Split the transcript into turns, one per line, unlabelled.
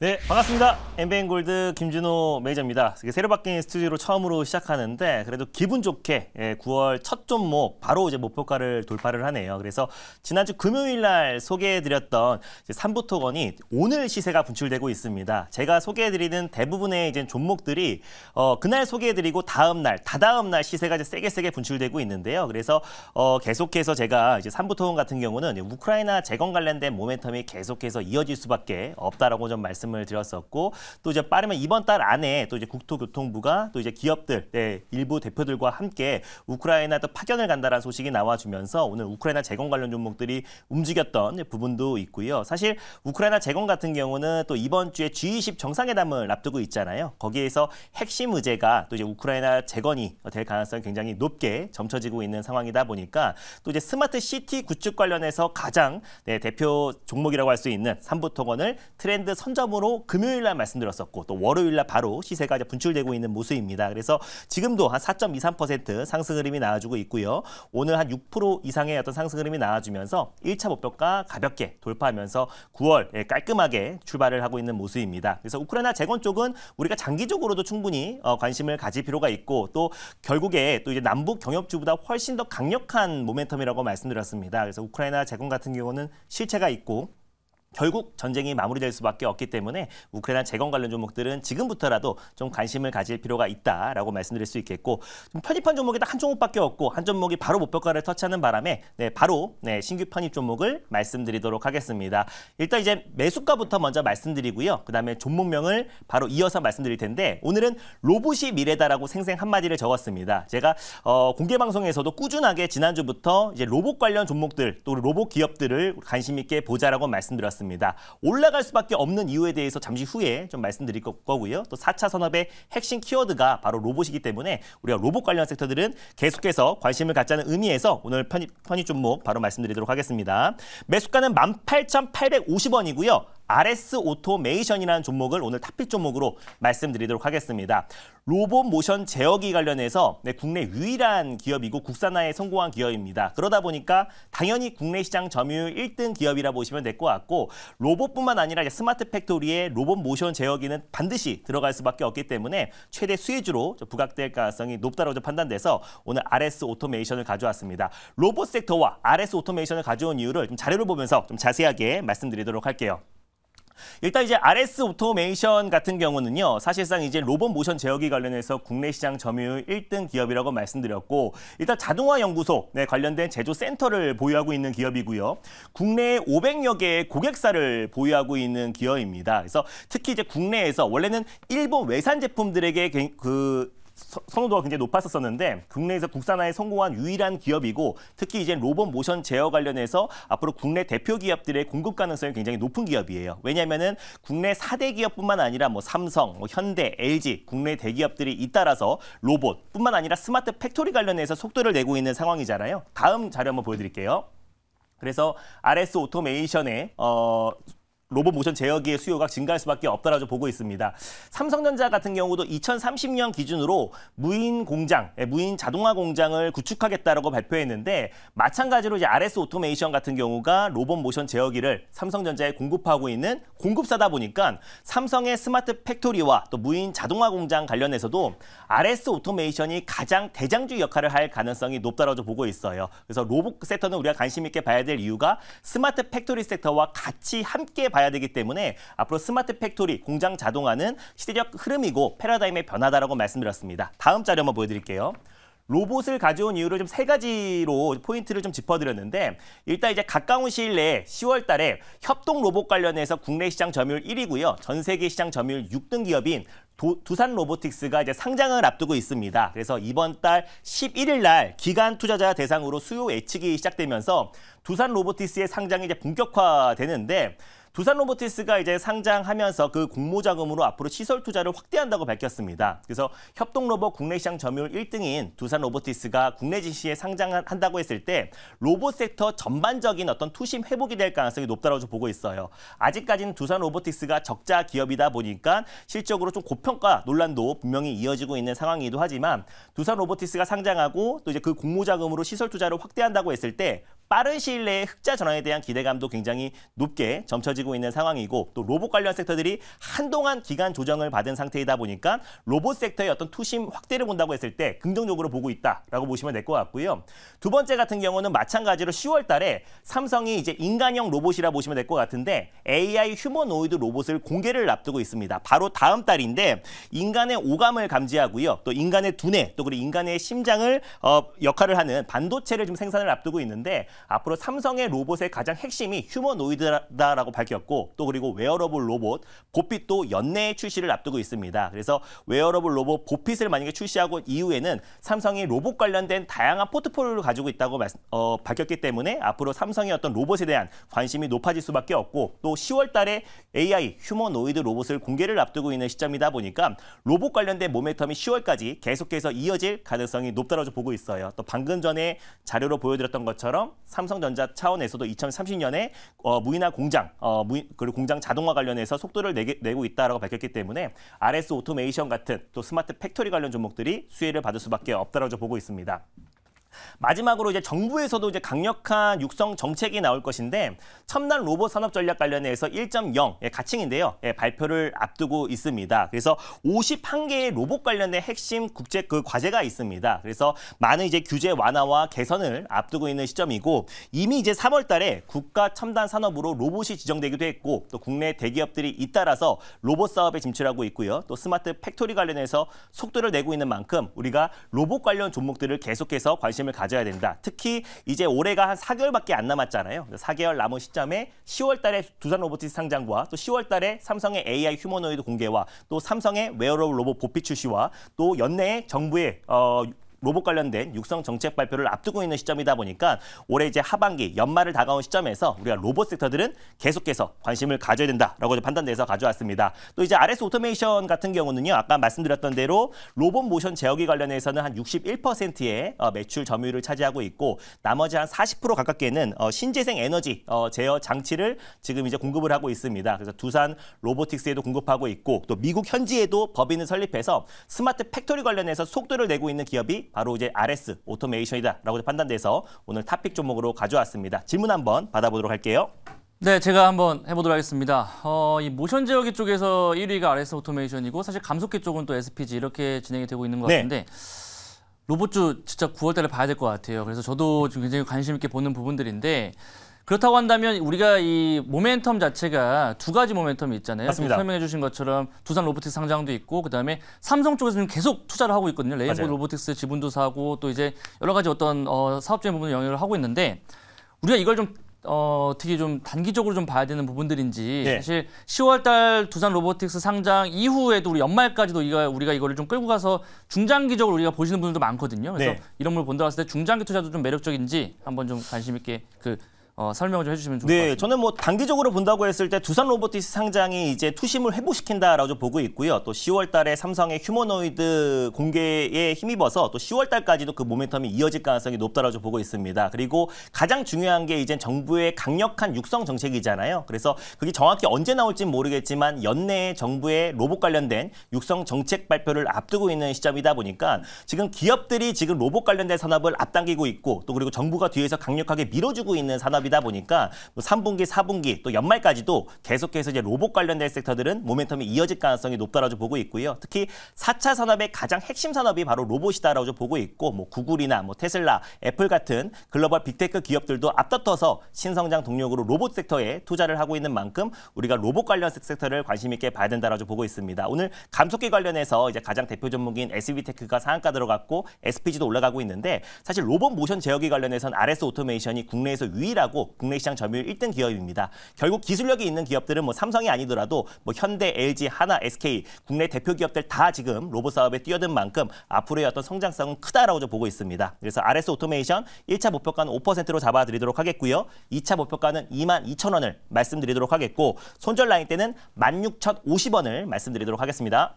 네, 반갑습니다. 엠베인골드 김준호 매니저입니다. 새로 바뀐 스튜디오로 처음으로 시작하는데 그래도 기분 좋게 9월 첫 종목 바로 이제 목표가를 돌파를 하네요. 그래서 지난주 금요일 날 소개해드렸던 삼부토건이 오늘 시세가 분출되고 있습니다. 제가 소개해드리는 대부분의 이제 종목들이 그날 소개해드리고 다음 날, 다다음 날 시세가 이제 세게 분출되고 있는데요. 그래서 계속해서 제가 이제 삼부토건 같은 경우는 우크라이나 재건 관련된 모멘텀이 계속해서 이어질 수밖에 없다라고 좀 말씀을 드렸었고, 또 이제 빠르면 이번 달 안에 또 이제 국토교통부가 또 이제 기업들, 일부 대표들과 함께 우크라이나 또 파견을 간다라는 소식이 나와주면서 오늘 우크라이나 재건 관련 종목들이 움직였던 부분도 있고요. 사실 우크라이나 재건 같은 경우는 또 이번 주에 G20 정상회담을 앞두고 있잖아요. 거기에서 핵심 의제가 또 이제 우크라이나 재건이 될 가능성이 굉장히 높게 점쳐지고 있는 상황이다 보니까 또 이제 스마트 시티 구축 관련해서 가장 대표 종목이라고 할 수 있는 삼부토건을 트렌드 선점으로 금요일 날 말씀드렸었고, 또 월요일 날 바로 시세가 이제 분출되고 있는 모습입니다. 그래서 지금도 한 4.23% 상승 흐름이 나와주고 있고요. 오늘 한 6% 이상의 어떤 상승 흐름이 나와주면서 1차 목표가 가볍게 돌파하면서 9월 깔끔하게 출발을 하고 있는 모습입니다. 그래서 우크라이나 재건 쪽은 우리가 장기적으로도 충분히 관심을 가질 필요가 있고, 또 결국에 또 이제 남북 경협주보다 훨씬 더 강력한 모멘텀이라고 말씀드렸습니다. 그래서 우크라이나 재건 같은 경우는 실체가 있고 결국 전쟁이 마무리될 수밖에 없기 때문에 우크라이나 재건 관련 종목들은 지금부터라도 좀 관심을 가질 필요가 있다라고 말씀드릴 수 있겠고, 좀 편입한 종목이 딱 한 종목밖에 없고 한 종목이 바로 목표가를 터치하는 바람에 바로 신규 편입 종목을 말씀드리도록 하겠습니다. 일단 이제 매수가부터 먼저 말씀드리고요. 그다음에 종목명을 바로 이어서 말씀드릴 텐데, 오늘은 로봇이 미래다라고 생생 한마디를 적었습니다. 제가 공개 방송에서도 꾸준하게 지난주부터 이제 로봇 관련 종목들, 또 로봇 기업들을 관심 있게 보자라고 말씀드렸습니다. 올라갈 수밖에 없는 이유에 대해서 잠시 후에 좀 말씀드릴 거고요. 또 4차 산업의 핵심 키워드가 바로 로봇이기 때문에 우리가 로봇 관련 섹터들은 계속해서 관심을 갖자는 의미에서 오늘 편입 종목 바로 말씀드리도록 하겠습니다. 매수가는 18,850원이고요. RS 오토메이션이라는 종목을 오늘 탑픽 종목으로 말씀드리도록 하겠습니다. 로봇 모션 제어기 관련해서 국내 유일한 기업이고 국산화에 성공한 기업입니다. 그러다 보니까 당연히 국내 시장 점유율 1등 기업이라 보시면 될 것 같고, 로봇뿐만 아니라 스마트 팩토리에 로봇 모션 제어기는 반드시 들어갈 수밖에 없기 때문에 최대 수혜주로 부각될 가능성이 높다고 판단돼서 오늘 RS 오토메이션을 가져왔습니다. 로봇 섹터와 RS 오토메이션을 가져온 이유를 좀 자료를 보면서 좀 자세하게 말씀드리도록 할게요. 일단 이제 RS 오토메이션 같은 경우는요, 사실상 이제 로봇 모션 제어기 관련해서 국내 시장 점유율 1등 기업이라고 말씀드렸고, 일단 자동화 연구소 관련된 제조 센터를 보유하고 있는 기업이고요. 국내 500여 개의 고객사를 보유하고 있는 기업입니다. 그래서 특히 이제 국내에서 원래는 일본 외산 제품들에게 선호도가 굉장히 높았었는데 국내에서 국산화에 성공한 유일한 기업이고, 특히 이제 로봇 모션 제어 관련해서 앞으로 국내 대표 기업들의 공급 가능성이 굉장히 높은 기업이에요. 왜냐하면은 국내 4대 기업뿐만 아니라 삼성, 현대, LG 국내 대기업들이 잇따라서 로봇뿐만 아니라 스마트 팩토리 관련해서 속도를 내고 있는 상황이잖아요. 다음 자료 한번 보여드릴게요. 그래서 RS 오토메이션의 로봇 모션 제어기의 수요가 증가할 수밖에 없다라고 보고 있습니다. 삼성전자 같은 경우도 2030년 기준으로 무인 자동화 공장을 구축하겠다라고 발표했는데, 마찬가지로 이제 RS 오토메이션 같은 경우가 로봇 모션 제어기를 삼성전자에 공급하고 있는 공급사다 보니까 삼성의 스마트 팩토리와 또 무인 자동화 공장 관련해서도 RS 오토메이션이 가장 대장주 역할을 할 가능성이 높다라고 보고 있어요. 그래서 로봇 섹터는 우리가 관심 있게 봐야 될 이유가 스마트 팩토리 섹터와 같이 함께 봐야 되기 때문에 앞으로 스마트 팩토리, 공장 자동화는 시대적 흐름이고 패러다임의 변화다라고 말씀드렸습니다. 다음 자료 한번 보여드릴게요. 로봇을 가져온 이유를 좀 3가지로 포인트를 좀 짚어드렸는데, 일단 이제 가까운 시일 내에 10월 달에 협동 로봇 관련해서 국내 시장 점유율 1위고요. 전 세계 시장 점유율 6등 기업인 두산 로보틱스가 이제 상장을 앞두고 있습니다. 그래서 이번 달 11일 날 기관 투자자 대상으로 수요 예측이 시작되면서 두산 로보틱스의 상장이 이제 본격화되는데, 두산 로보틱스가 이제 상장하면서 그 공모자금으로 앞으로 시설 투자를 확대한다고 밝혔습니다. 그래서 협동 로봇 국내 시장 점유율 1등인 두산 로보틱스가 국내 지시에 상장한다고 했을 때 로봇 섹터 전반적인 어떤 투심 회복이 될 가능성이 높다고 보고 있어요. 아직까지는 두산 로보틱스가 적자 기업이다 보니까 실적으로 좀 고평가 논란도 분명히 이어지고 있는 상황이기도 하지만, 두산 로보틱스가 상장하고 또 이제 그 공모자금으로 시설 투자를 확대한다고 했을 때 빠른 시일 내에 흑자 전환에 대한 기대감도 굉장히 높게 점쳐지고 있는 상황이고 또 로봇 관련 섹터들이 한동안 기간 조정을 받은 상태이다 보니까 로봇 섹터의 어떤 투심 확대를 본다고 했을 때 긍정적으로 보고 있다라고 보시면 될 것 같고요. 두 번째 같은 경우는 마찬가지로 10월 달에 삼성이 이제 인간형 로봇이라 보시면 될 것 같은데 AI 휴머노이드 로봇을 공개를 앞두고 있습니다. 바로 다음 달인데 인간의 오감을 감지하고요. 또 인간의 두뇌, 또 그리고 인간의 심장을 역할을 하는 반도체를 좀 생산을 앞두고 있는데 앞으로 삼성의 로봇의 가장 핵심이 휴머노이드다라고 밝혔고 또 그리고 웨어러블 로봇 보핏도 연내에 출시를 앞두고 있습니다. 그래서 웨어러블 로봇 보핏을 만약에 출시하고 이후에는 삼성이 로봇 관련된 다양한 포트폴리오를 가지고 있다고 밝혔기 때문에 앞으로 삼성의 어떤 로봇에 대한 관심이 높아질 수밖에 없고 또 10월 달에 AI 휴머노이드 로봇을 공개를 앞두고 있는 시점이다 보니까 로봇 관련된 모멘텀이 10월까지 계속해서 이어질 가능성이 높다고 보고 있어요. 또 방금 전에 자료로 보여드렸던 것처럼 삼성전자 차원에서도 2030년에 무인화 공장, 그리고 공장 자동화 관련해서 속도를 내고 있다라고 밝혔기 때문에 RS 오토메이션 같은 또 스마트 팩토리 관련 종목들이 수혜를 받을 수밖에 없다고 보고 있습니다. 마지막으로 이제 정부에서도 이제 강력한 육성 정책이 나올 것인데 첨단 로봇 산업 전략 관련해서 1.0 가칭인데요. 발표를 앞두고 있습니다. 그래서 51개의 로봇 관련된 핵심 국제 과제가 있습니다. 그래서 많은 이제 규제 완화와 개선을 앞두고 있는 시점이고 이미 이제 3월 달에 국가 첨단 산업으로 로봇이 지정되기도 했고 또 국내 대기업들이 잇따라서 로봇 사업에 진출하고 있고요. 또 스마트 팩토리 관련해서 속도를 내고 있는 만큼 우리가 로봇 관련 종목들을 계속해서 관심을 가져야 된다. 특히 이제 올해가 한 4개월밖에 안 남았잖아요. 4개월 남은 시점에 10월 달에 두산 로보틱스 상장과 또 10월 달에 삼성의 AI 휴머노이드 공개와 또 삼성의 웨어러블 로봇 보핏 출시와 또 연내에 정부의 로봇 관련된 육성 정책 발표를 앞두고 있는 시점이다 보니까 올해 이제 하반기 연말을 다가온 시점에서 우리가 로봇 섹터들은 계속해서 관심을 가져야 된다라고 판단돼서 가져왔습니다. 또 이제 RS 오토메이션 같은 경우는요. 아까 말씀드렸던 대로 로봇 모션 제어기 관련해서는 한 61%의 매출 점유율을 차지하고 있고 나머지 한 40% 가깝게는 신재생 에너지 제어 장치를 지금 이제 공급을 하고 있습니다. 그래서 두산 로보틱스에도 공급하고 있고 또 미국 현지에도 법인을 설립해서 스마트 팩토리 관련해서 속도를 내고 있는 기업이 바로 이제 RS 오토메이션이다라고 판단돼서 오늘 탑픽 종목으로 가져왔습니다. 질문 한번 받아보도록 할게요.
네, 제가 한번 해보도록 하겠습니다. 이 모션 제어기 쪽에서 1위가 RS 오토메이션이고 사실 감속기 쪽은 또 SPG 이렇게 진행이 되고 있는 것 같은데 로봇주 진짜 9월 달에 봐야 될 것 같아요. 그래서 저도 지금 굉장히 관심 있게 보는 부분들인데 그렇다고 한다면 우리가 이 모멘텀 자체가 두 가지 모멘텀이 있잖아요.
맞습니다.
설명해 주신 것처럼 두산 로보틱스 상장도 있고 그다음에 삼성 쪽에서는 계속 투자를 하고 있거든요. 레인보우 로보틱스 지분도 사고 또 이제 여러 가지 어떤 사업적인 부분을 영역을 하고 있는데 우리가 이걸 좀 어떻게 좀 단기적으로 좀 봐야 되는 부분들인지 사실 10월 달 두산 로보틱스 상장 이후에도 우리 연말까지도 우리가 이거를 좀 끌고 가서 중장기적으로 우리가 보시는 분들도 많거든요. 그래서 이런 걸 본다고 했을 때 중장기 투자도 좀 매력적인지 한번 좀 관심 있게 설명을 좀 해주시면 좋을 것 같습니다.
저는 뭐 단기적으로 본다고 했을 때 두산 로보틱스 상장이 이제 투심을 회복시킨다라고 보고 있고요. 또 10월 달에 삼성의 휴머노이드 공개에 힘입어서 또 10월 달까지도 그 모멘텀이 이어질 가능성이 높다라고 보고 있습니다. 그리고 가장 중요한 게 이제 정부의 강력한 육성 정책이잖아요. 그래서 그게 정확히 언제 나올지는 모르겠지만 연내에 정부의 로봇 관련된 육성 정책 발표를 앞두고 있는 시점이다 보니까 지금 기업들이 지금 로봇 관련된 산업을 앞당기고 있고 또 그리고 정부가 뒤에서 강력하게 밀어주고 있는 산업이다 보니까 3분기, 4분기 또 연말까지도 계속해서 이제 로봇 관련된 섹터들은 모멘텀이 이어질 가능성이 높다라고 보고 있고요. 특히 4차 산업의 가장 핵심 산업이 바로 로봇이다라고 보고 있고 뭐 구글이나 뭐 테슬라, 애플 같은 글로벌 빅테크 기업들도 앞다퉈서 신성장 동력으로 로봇 섹터에 투자를 하고 있는 만큼 우리가 로봇 관련 섹터를 관심 있게 봐야 된다라고 보고 있습니다. 오늘 감속기 관련해서 이제 가장 대표 종목인 SB테크가 상한가 들어갔고 SPG도 올라가고 있는데 사실 로봇 모션 제어기 관련해서는 RS 오토메이션이 국내에서 유일하고 국내 시장 점유율 1등 기업입니다. 결국 기술력이 있는 기업들은 뭐 삼성이 아니더라도 뭐 현대, LG, 하나, SK 국내 대표 기업들 다 지금 로봇 사업에 뛰어든 만큼 앞으로의 어떤 성장성은 크다라고 보고 있습니다. 그래서 RS 오토메이션 1차 목표가는 5%로 잡아드리도록 하겠고요. 2차 목표가는 22,000원을 말씀드리도록 하겠고 손절 라인 때는 16,050원을 말씀드리도록 하겠습니다.